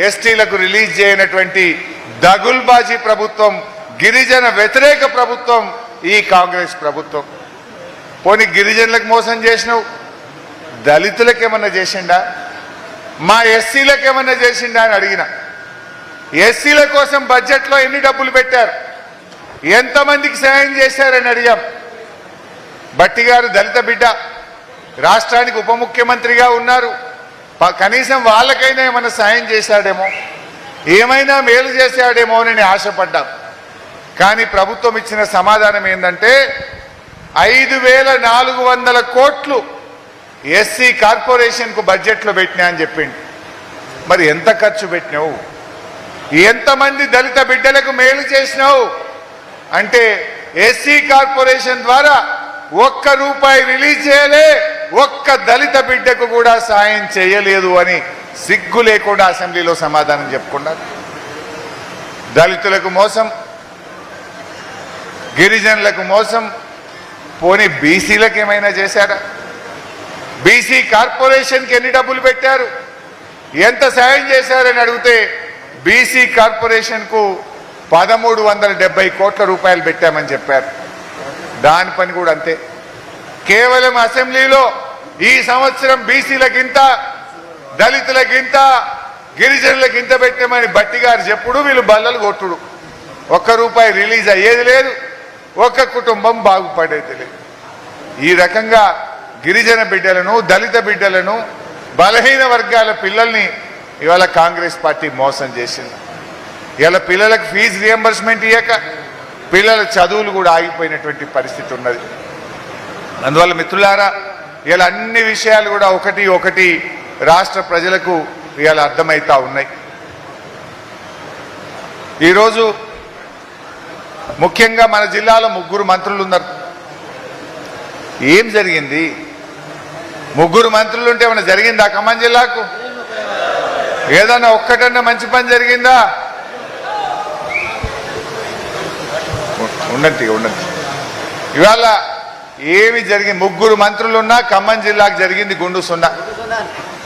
ఎస్టీలకు రిలీజ్ చేయనటువంటి దగుల్బాజీ ప్రభుత్వం, గిరిజన వ్యతిరేక ప్రభుత్వం ఈ కాంగ్రెస్ ప్రభుత్వం. పోనీ గిరిజనులకు మోసం చేసినావు, దళితులకు ఏమన్నా చేసిండా, మా ఎస్సీలకు ఏమన్నా చేసిండా అని అడిగిన. ఎస్సీల కోసం బడ్జెట్లో ఎన్ని డబ్బులు పెట్టారు, ఎంతమందికి సాయం చేశారని అడిగాం. భట్టి గారు దళిత బిడ్డ, రాష్ట్రానికి ఉప ముఖ్యమంత్రిగా ఉన్నారు. కనీసం వాళ్ళకైనా ఏమైనా సాయం చేశాడేమో, ఏమైనా మేలు చేశాడేమో అని ఆశపడ్డాం. కానీ ప్రభుత్వం ఇచ్చిన సమాధానం ఏంటంటే 5,400 కోట్లు ఎస్సీ కార్పొరేషన్కు బడ్జెట్లో పెట్టినా అని చెప్పిండు. మరి ఎంత ఖర్చు పెట్టినావు, ఎంతమంది దళిత బిడ్డలకు మేలు చేసినావు అంటే ఎస్సీ కార్పొరేషన్ ద్వారా ₹1 రిలీజ్ చేయలే, ఒక్క దళిత బిడ్డకు కూడా సాయం చేయలేదు అని సిగ్గు లేకుండా అసెంబ్లీలో సమాధానం చెప్పుకున్నారు. దళితులకు మోసం, గిరిజనులకు మోసం, పోనీ బీసీలకు ఏమైనా చేశారా? బీసీ కార్పొరేషన్కి ఎన్ని డబ్బులు పెట్టారు, ఎంత సాయం చేశారని అడిగితే బీసీ కార్పొరేషన్కు 1,370 కోట్ల రూపాయలు పెట్టామని చెప్పారు. దాని పని కూడా అంతే. కేవలం అసెంబ్లీలో ఈ సంవత్సరం బీసీలకింత, దళితులకింత, గిరిజనులకింత పెట్టామని భట్టి గారు చెప్పుడు వీళ్ళు బల్లలు కొట్టుడు. ₹1 రిలీజ్ అయ్యేది లేదు, ఒక్క కుటుంబం బాగుపడేది లేదు. ఈ రకంగా గిరిజన బిడ్డలను, దళిత బిడ్డలను, బలహీన వర్గాల పిల్లల్ని ఇవాళ కాంగ్రెస్ పార్టీ మోసం చేసింది. ఇవాళ పిల్లలకు ఫీజు రియంబర్స్మెంట్ ఇవ్వక పిల్లల చదువులు కూడా ఆగిపోయినటువంటి పరిస్థితి ఉన్నది. అందువల్ల మిత్రులారా, ఇవాళ అన్ని విషయాలు కూడా ఒకటి ఒకటి రాష్ట్ర ప్రజలకు ఇవాళ అర్థమవుతా ఉన్నాయి. ఈరోజు ముఖ్యంగా మన జిల్లాలో 3 మంత్రులు ఉన్నారు. ఏం జరిగింది? 3 మంత్రులు ఉంటే ఏమైనా జరిగిందా ఖమ్మం జిల్లాకు? ఏదన్నా ఒక్కటన్నా మంచి పని జరిగిందా? ఉండండి. ఇవాళ ఏమి జరిగింది? 3 మంత్రులున్నా ఖమ్మం జిల్లాకు జరిగింది గుండు సున్నా.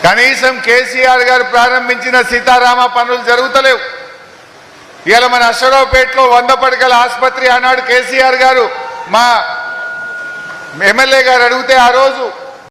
కనీసం కేసీఆర్ గారు ప్రారంభించిన సీతారామ పనులు జరుగుతలేవు. ఇవాళ మన అశ్వరావుపేటలో 100 పడకల ఆసుపత్రి ఆనాడు కేసీఆర్ గారు మా ఎమ్మెల్యే గారు అడిగితే ఆ రోజు